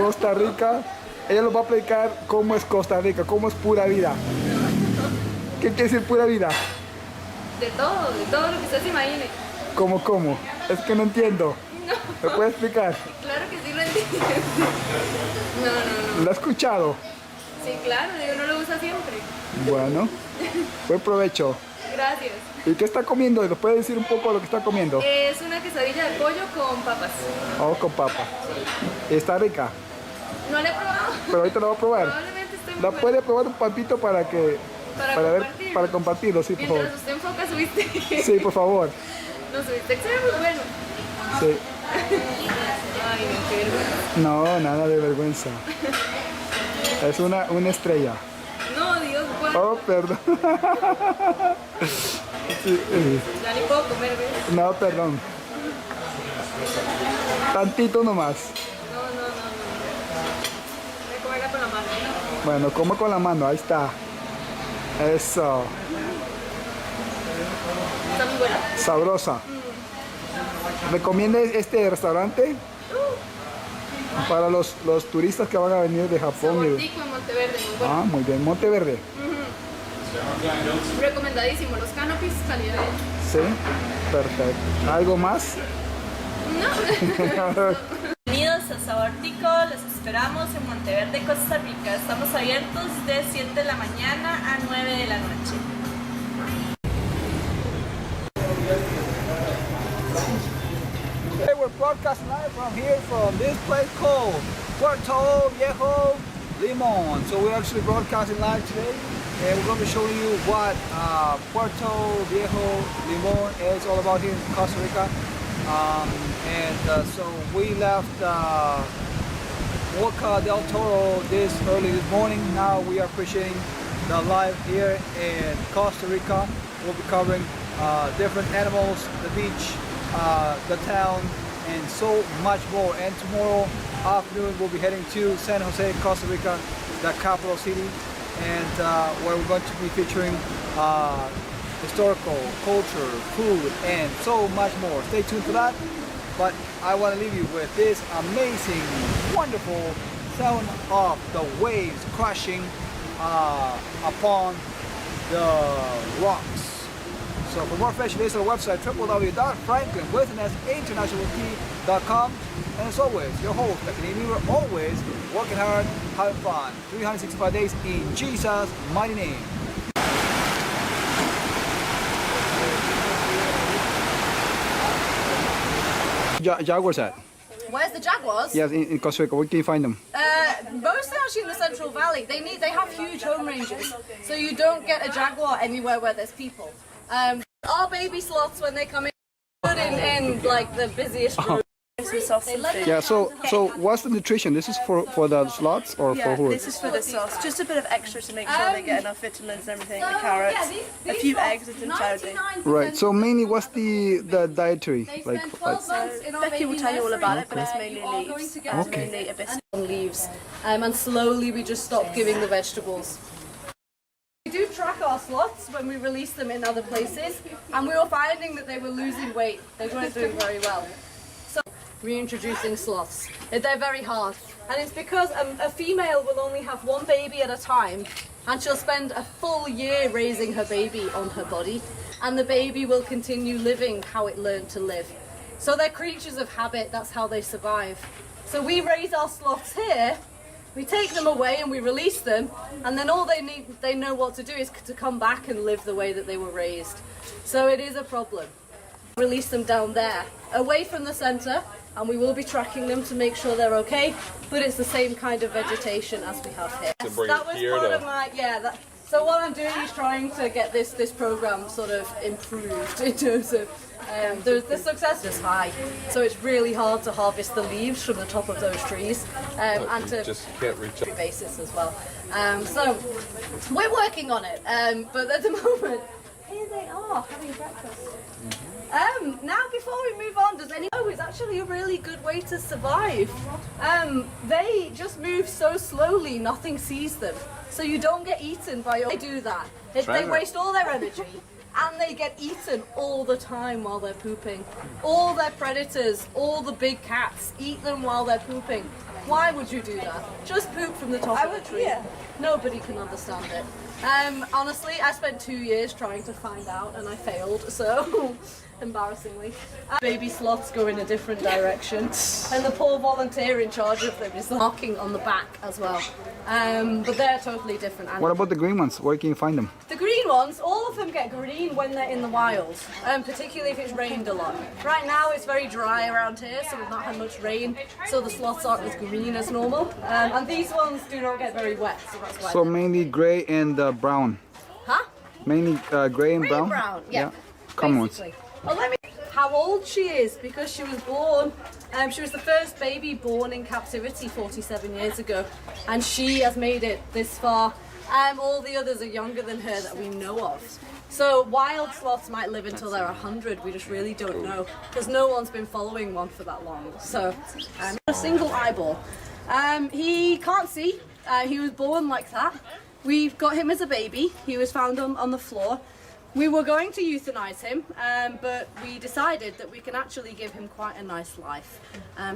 Costa Rica. Ella nos va a explicar cómo es Costa Rica, cómo es pura vida. ¿Qué quiere decir pura vida? De todo lo que usted se imagine. ¿Cómo? Es que no entiendo. No. ¿Me puede explicar? Claro que sí lo entiendo. No. ¿Lo ha escuchado? Sí, claro, uno lo usa siempre. Bueno, buen provecho. Gracias. ¿Y qué está comiendo? ¿Nos puede decir un poco lo que está comiendo? Es una quesadilla de pollo con papas. Oh, con papa. ¿Está rica? No la he probado. Pero ahorita la va a probar. Probablemente esté muy ¿La buena. puede probar un papito para Para compartirlo, sí, por favor? Mientras usted enfoca su bistec. Sí, por favor. No, su bistec se ve muy bueno. Sí. Ay, no, qué vergüenza. No, nada de vergüenza. Es una estrella. No, Dios, guarda. Oh, perdón. Sí, Ya ni puedo comer, ¿ves? no, perdón. Tantito nomás. No. Voy a comerla con la mano. Bueno, como con la mano, ahí está. Eso. Está muy buena. Sabrosa. ¿Recomienda este restaurante? Para los turistas que van a venir de Japón. Sabortico en Monteverde, muy bueno. Ah, muy bien. Monteverde. Recomendadísimo, los canopies, calidad. Sí, perfecto. ¿Algo más? No. Bienvenidos a Sabortico, los esperamos en Monteverde, Costa Rica. Estamos abiertos de 7 de la mañana a 9 de la noche. Hey, we're broadcasting live from here, from this place called Puerto Viejo Limon. So we're actually broadcasting live today, and we're going to be showing you what Puerto Viejo Limon is all about here in Costa Rica. So we left Boca del Toro this morning. Now we are appreciating the life here in Costa Rica. We'll be covering different animals, the beach, the town, and so much more. And tomorrow afternoon we'll be heading to San José, Costa Rica, the capital city, and where we're going to be featuring historical, culture, food, and so much more. Stay tuned for that. But I want to leave you with this amazing, wonderful sound of the waves crashing upon the rocks. So for more information, visit our website www.franklinwithinternationaltea.com. And as always, your host, Becky, we're always working hard, having fun. 365 days in Jesus' mighty name. Jaguars at? Where's the jaguars? Yes, in Costa Rica. Where can you find them? Mostly actually in the Central Valley. They have huge home ranges, so you don't get a jaguar anywhere where there's people. Our baby sloths, when they come in like the busiest roads. Yeah. So what's the nutrition? This is for the slots or for who? This is for the sauce. Just a bit of extra to make sure they get enough vitamins and everything. The carrots, a few eggs and charity. Right. So mainly, what's the dietary like? Becky will tell you all about it, but it's mainly leaves. Okay. Mainly a bit. On leaves, and slowly we just stop giving the vegetables. We do track our sloths when we release them in other places, and we were finding that they were losing weight. They weren't doing very well. So reintroducing sloths. They're very hard, and it's because a female will only have one baby at a time, and she'll spend a full year raising her baby on her body, and the baby will continue living how it learned to live. So they're creatures of habit. That's how they survive. So we raise our sloths here, we take them away and we release them, and then all they know what to do is to come back and live the way that they were raised. So it is a problem. Release them down there, away from the center, and we will be tracking them to make sure they're okay, but it's the same kind of vegetation as we have here. That was part of my, so what I'm doing is trying to get this program sort of improved in terms of the success is high, so it's really hard to harvest the leaves from the top of those trees, and to just can't reach up. basis as well. So we're working on it, but at the moment, here they are having breakfast. Now before we move on, does anyone know it's actually a really good way to survive? They just move so slowly, nothing sees them. So you don't get eaten by they do that. They waste all their energy and they get eaten all the time while they're pooping. All their predators, all the big cats, eat them while they're pooping. Why would you do that? Just poop from the top of the tree. Yeah. Nobody can understand it. Honestly, I spent 2 years trying to find out and I failed, so embarrassingly. Baby sloths go in a different direction, and the poor volunteer in charge of them is marking on the back as well. But they're totally different animals. What about the green ones? Where can you find them? The green ones, all of them get green when they're in the wild, particularly if it's rained a lot. Right now it's very dry around here, so we've not had much rain, so the sloths aren't as green as normal. And these ones do not get very wet, so that's why. So mainly gray and brown. Huh? Mainly gray and Green brown? and brown, yeah. Common ones. Basically. Well, let me. How old she is, because she was born. She was the first baby born in captivity 47 years ago, and she has made it this far. All the others are younger than her that we know of. So wild sloths might live until they're 100. We just really don't know, because no one's been following one for that long. So a single eyeball. He can't see. He was born like that. We've got him as a baby. He was found on the floor. We were going to euthanize him, but we decided that we can actually give him quite a nice life.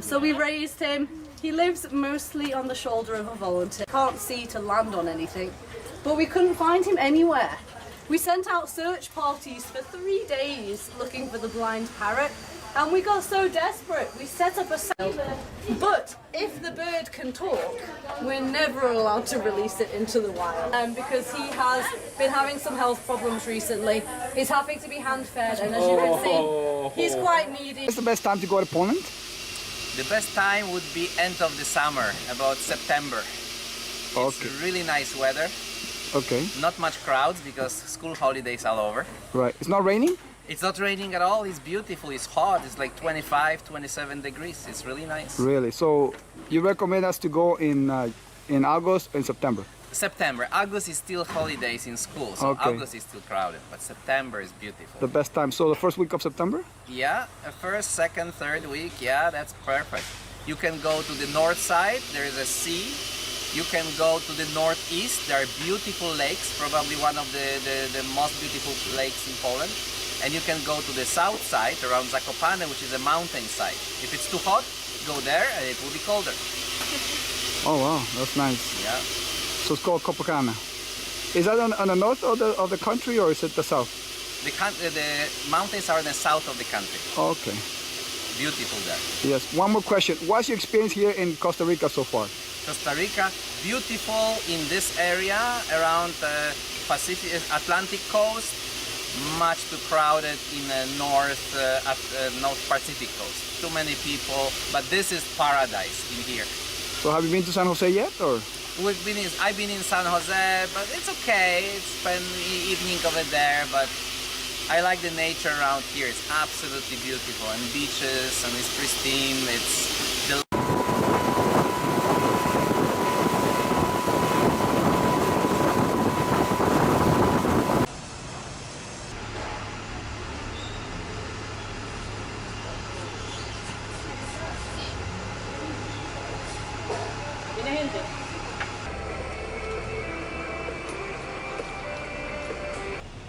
So we raised him. He lives mostly on the shoulder of a volunteer. Can't see to land on anything, but we couldn't find him anywhere. We sent out search parties for 3 days looking for the blind parrot, and we got so desperate we set up a cell. But if the bird can talk, we're never allowed to release it into the wild, because he has been having some health problems recently. He's having to be hand fed, and as you can see, he's quite needy. What's the best time to go to Poland? The best time would be end of the summer, about September. Okay. It's really nice weather, Okay. not much crowds because school holidays all over. Right. It's not raining? It's not raining at all, it's beautiful, it's hot, it's like 25, 27 degrees, it's really nice. Really? So you recommend us to go in August and September? September, August is still holidays in school, so Okay. August is still crowded, but September is beautiful. The best time. So the first week of September? Yeah, first, second, third week, yeah, that's perfect. You can go to the north side, there is a sea. You can go to the northeast, there are beautiful lakes, probably one of the most beautiful lakes in Poland. And you can go to the south side around Zakopane, which is a mountain side. If it's too hot, go there and it will be colder. Oh wow, that's nice. Yeah. So it's called Copacabana. Is that on the north of the country, or is it the south? The mountains are in the south of the country. Okay. Beautiful there. Yes. One more question. What's your experience here in Costa Rica so far? Costa Rica, beautiful in this area around the Atlantic coast. Much too crowded in the North Pacific coast. Too many people, but this is paradise in here. So have you been to San Jose yet, or? I've been in San Jose, but it's okay. It's spent evening over there, but I like the nature around here. It's absolutely beautiful, and beaches, and it's pristine. It's the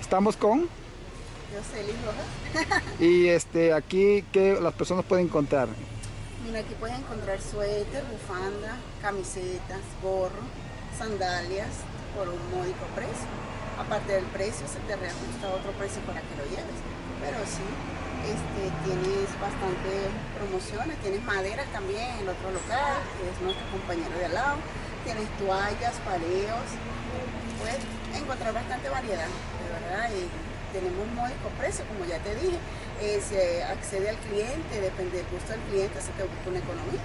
Estamos con Yo soy Liz Rojas. y aquí que las personas pueden encontrar. Mira, aquí puedes encontrar suéter, bufanda, camisetas, gorro, sandalias por un módico precio. Aparte del precio, se te reajusta otro precio para que lo lleves. Pero sí, tienes bastante promociones, tienes maderas también en el otro local, que es nuestro compañero de al lado. Tienes toallas, pareos, puedes encontrar bastante variedad, de verdad. Y tenemos un módico precio, como ya te dije. Se accede al cliente, depende del gusto del cliente, se te busca una economía.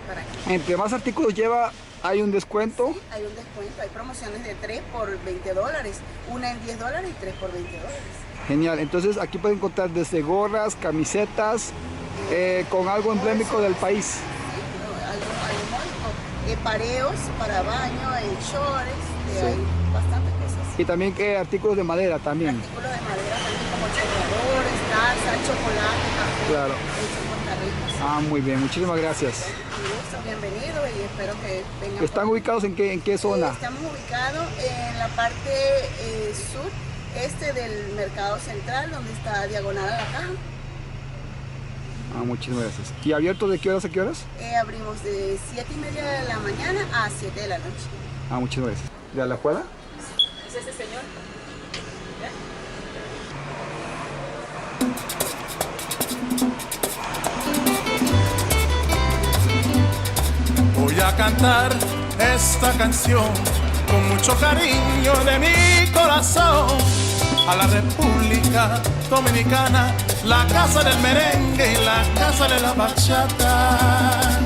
¿Para qué? Entre más artículos lleva, hay un descuento. Sí, hay un descuento, hay promociones de 3 por $20, una en $10 y 3 por $20. Genial, entonces aquí pueden encontrar desde gorras, camisetas, con algo emblemático del país. Sí, algo módico. Pareos para baño, shorts, Sí. hay bastantes cosas. Y también artículos de madera también. Artículos de madera también como chorreadores, taza, chocolate, café, Claro. hecho en Costa Rica. Ah, muy bien, muchísimas gracias. Un gusto, bienvenido y espero que vengan. ¿Están ubicados en qué zona? Estamos ubicados en la parte sur, este frente del mercado central, donde está diagonal a la caja. Ah, muchísimas gracias. ¿Y abierto de qué horas a qué horas? Abrimos de 7:30 de la mañana a 7 de la noche. Ah, muchísimas gracias. ¿De a la juega? ¿Es ese señor? Voy a cantar esta canción con mucho cariño de mi corazón a la República Dominicana, la casa del merengue y la casa de la bachata.